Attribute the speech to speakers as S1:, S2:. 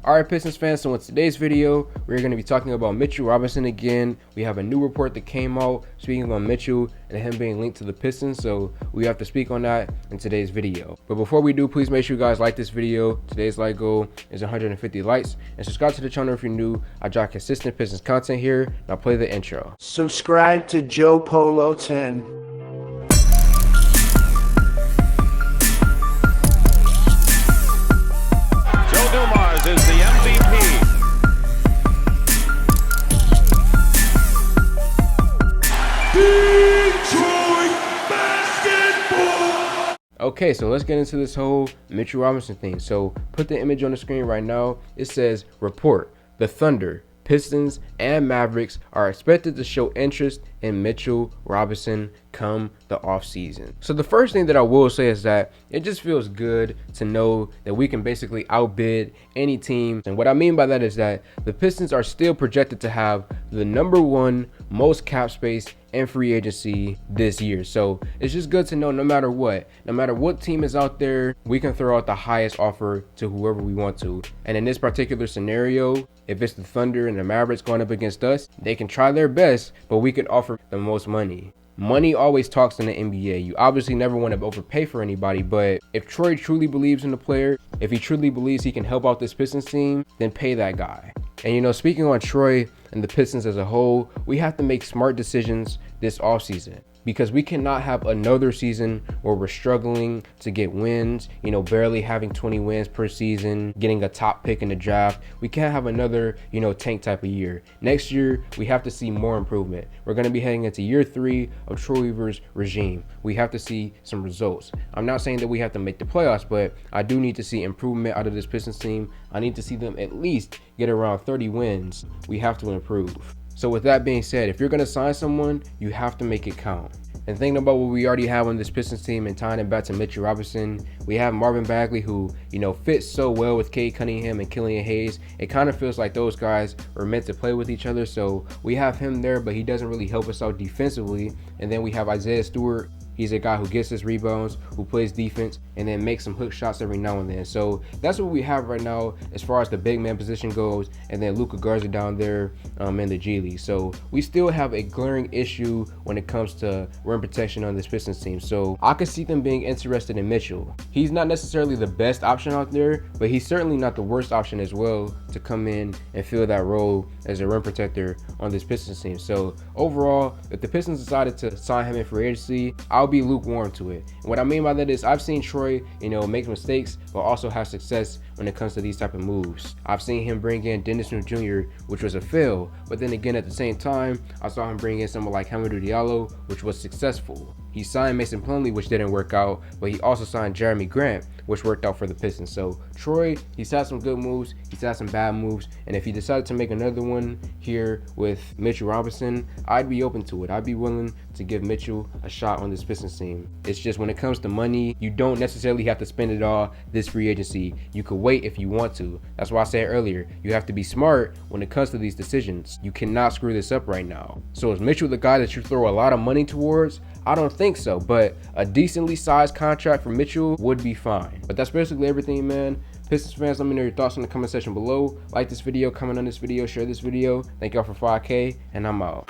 S1: Alright, Pistons fans, so in today's video, we're going to be talking about Mitchell Robinson again. We have a new report that came out speaking on Mitchell and him being linked to the Pistons, so we have to speak on that in today's video. But before we do, please make sure you guys like this video. Today's like goal is 150 likes, and subscribe to the channel if you're new. I drop consistent Pistons content here. Now play the intro.
S2: Subscribe to Joe Polo 10.
S3: Is the MVP.
S2: Detroit basketball.
S1: Okay, so let's get into this whole Mitchell Robinson thing. So put the image on the screen right now. It says, report, the Thunder, Pistons, and Mavericks are expected to show interest in Mitchell Robinson come the offseason. So the first thing that I will say is that it just feels good to know that we can basically outbid any team. And what I mean by that is that the Pistons are still projected to have the #1 most cap space in free agency this year. So it's just good to know no matter what team is out there, we can throw out the highest offer to whoever we want to. And in this particular scenario, if it's the Thunder and the Mavericks going up against us, they can try their best, but we can offer the most money. Money always talks in the NBA. You obviously never want to overpay for anybody, but if Troy truly believes in the player, if he truly believes he can help out this Pistons team, then pay that guy. And you know, speaking on Troy and the Pistons as a whole, we have to make smart decisions this offseason, because we cannot have another season where we're struggling to get wins, you know, barely having 20 wins per season, getting a top pick in the draft. We can't have another, you know, tank type of year. Next year, we have to see more improvement. We're going to be heading into year 3 of Troy Weaver's regime. We have to see some results. I'm not saying that we have to make the playoffs, but I do need to see improvement out of this Pistons team. I need to see them at least get around 30 wins. We have to improve. So with that being said, if you're going to sign someone, you have to make it count. And thinking about what we already have on this Pistons team and tying it back to Mitchell Robinson, we have Marvin Bagley, who, you know, fits so well with Cade Cunningham and Killian Hayes. It kind of feels like those guys are meant to play with each other. So we have him there, but he doesn't really help us out defensively. And then we have Isaiah Stewart. He's a guy who gets his rebounds, who plays defense, and then makes some hook shots every now and then. So that's what we have right now as far as the big man position goes. And then Luka Garza down there in the G League. So we still have a glaring issue when it comes to rim protection on this Pistons team. So I could see them being interested in Mitchell. He's not necessarily the best option out there, but he's certainly not the worst option as well to come in and fill that role as a rim protector on this Pistons team. So overall, if the Pistons decided to sign him in free agency, I'll be lukewarm to it. And what I mean by that is I've seen Troy, you know, make mistakes, but also have success when it comes to these type of moves. I've seen him bring in Dennis Smith Jr., which was a fail, but then again at the same time, I saw him bring in someone like Hamidou Diallo, which was successful. He signed Mason Plumlee, which didn't work out, but he also signed Jeremy Grant, which worked out for the Pistons. So Troy, he's had some good moves, he's had some bad moves, and if he decided to make another one here with Mitchell Robinson, I'd be open to it. I'd be willing to give Mitchell a shot on this Pistons team. It's just when it comes to money, you don't necessarily have to spend it all this free agency. You could wait if you want to. That's why I said earlier, you have to be smart when it comes to these decisions. You cannot screw this up right now. So is Mitchell the guy that you throw a lot of money towards? I don't think so, but a decently sized contract for Mitchell would be fine. But that's basically everything, man. Pistons fans, let me know your thoughts in the comment section below. Like this video, comment on this video, share this video. Thank y'all for 5K, and I'm out.